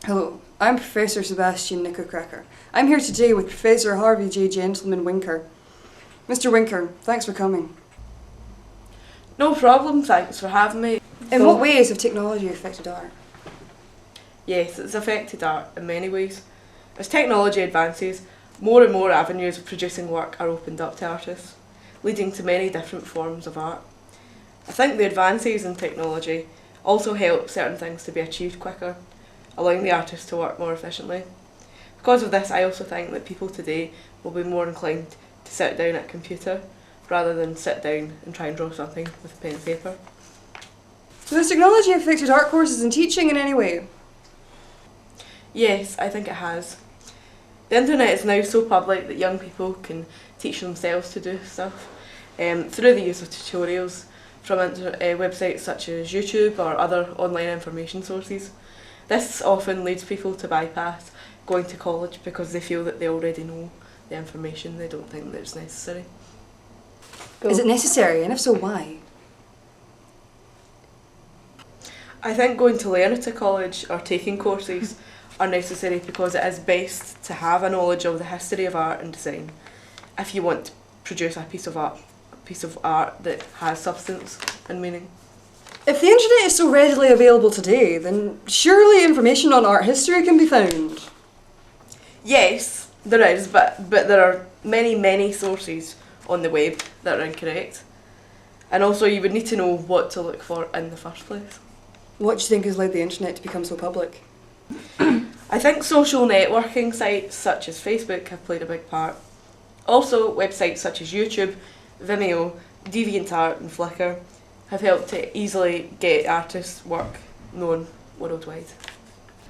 Hello, I'm Professor Sebastian Knickercracker. I'm here today with Professor Harvey J. Gentleman Winker. Mr. Winker, thanks for coming. No problem, thanks for having me. In what ways have technology affected art? Yes, it's affected art in many ways. As technology advances, more and more avenues of producing work are opened up to artists, leading to many different forms of art. I think the advances in technology also help certain things to be achieved quicker, allowing the artist to work more efficiently. Because of this, I also think that people today will be more inclined to sit down at a computer rather than sit down and try and draw something with pen and paper. So has technology affected art courses and teaching in any way? Yes, I think it has. The internet is now so public that young people can teach themselves to do stuff through the use of tutorials from websites such as YouTube or other online information sources. This often leads people to bypass going to college because they feel that they already know the information. They don't think that it's necessary. Is it necessary, and if so, why? I think going to learn at a college or taking courses are necessary because it is best to have a knowledge of the history of art and design if you want to produce a piece of art that has substance and meaning. If the internet is so readily available today, then surely information on art history can be found. Yes, there is, but there are many sources on the web that are incorrect. And also you would need to know what to look for in the first place. What do you think has led the internet to become so public? I think social networking sites such as Facebook have played a big part. Also, websites such as YouTube, Vimeo, DeviantArt and Flickr have helped to easily get artists' work known worldwide.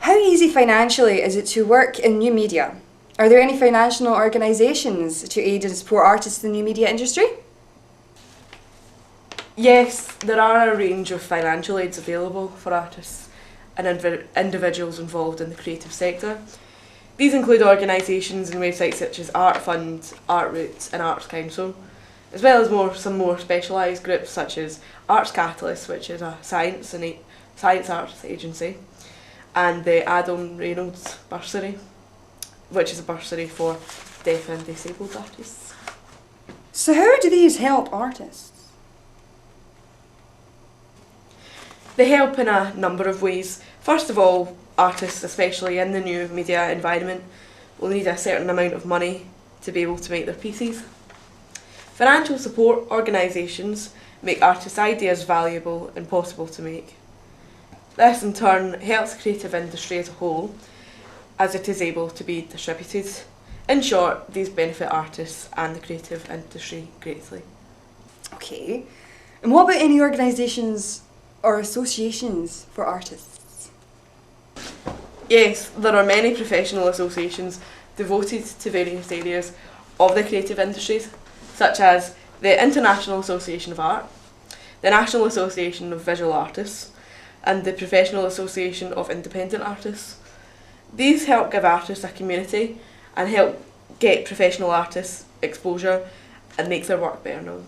How easy financially is it to work in new media? Are there any financial organisations to aid and support artists in the new media industry? Yes, there are a range of financial aids available for artists and individuals involved in the creative sector. These include organisations and websites such as Art Fund, Art Roots and Arts Council, as well as some more specialised groups such as Arts Catalyst, which is a science arts agency, and the Adam Reynolds Bursary, which is a bursary for deaf and disabled artists. So how do these help artists? They help in a number of ways. First of all, artists, especially in the new media environment, will need a certain amount of money to be able to make their pieces. Financial support organisations make artists' ideas valuable and possible to make. This in turn helps the creative industry as a whole, as it is able to be distributed. In short, these benefit artists and the creative industry greatly. Okay. And what about any organisations or associations for artists? Yes, there are many professional associations devoted to various areas of the creative industries, such as the International Association of Art, the National Association of Visual Artists, and the Professional Association of Independent Artists. These help give artists a community and help get professional artists exposure and make their work better known.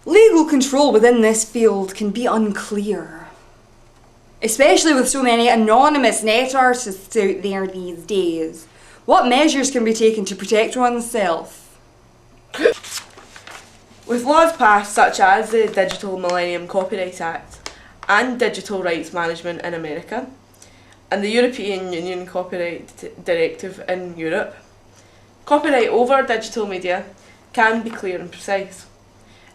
Legal control within this field can be unclear, especially with so many anonymous net artists out there these days. What measures can be taken to protect oneself? With laws passed such as the Digital Millennium Copyright Act and Digital Rights Management in America, and the European Union Copyright Directive in Europe, copyright over digital media can be clear and precise.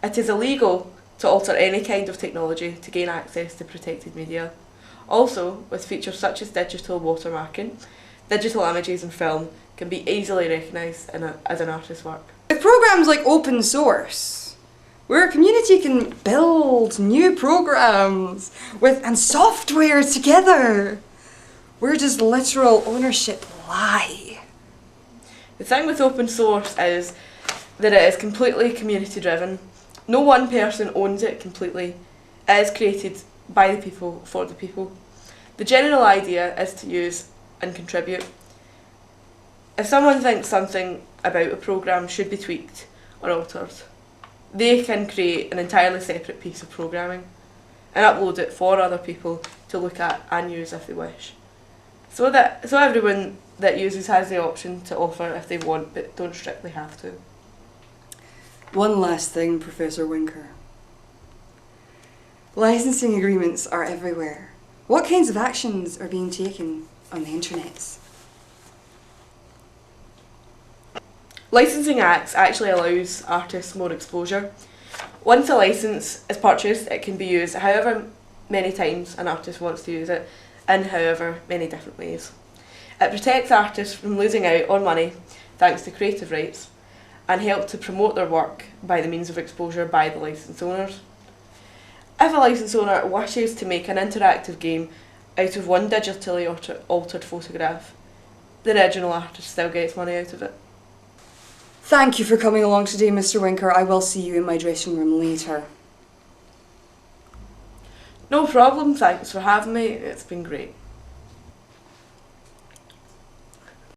It is illegal to alter any kind of technology to gain access to protected media. Also, with features such as digital watermarking, digital images and film can be easily recognised as an artist's work. With programs like open source, where a community can build new programs and software together, where does literal ownership lie? The thing with open source is that it is completely community driven. No one person owns it completely. It is created by the people for the people. The general idea is to use and contribute. If someone thinks something about a program should be tweaked or altered, they can create an entirely separate piece of programming. and upload it for other people to look at and use if they wish. So everyone that uses has the option to offer if they want, but don't strictly have to. One last thing, Professor Winker. Licensing agreements are everywhere. What kinds of actions are being taken on the internet? Licensing Acts actually allows artists more exposure. Once a license is purchased, it can be used however many times an artist wants to use it, in however many different ways. It protects artists from losing out on money thanks to creative rights, and help to promote their work by the means of exposure by the license owners. If a license owner wishes to make an interactive game out of one digitally altered photograph, the original artist still gets money out of it. Thank you for coming along today, Mr. Winker. I will see you in my dressing room later. No problem, thanks for having me, it's been great.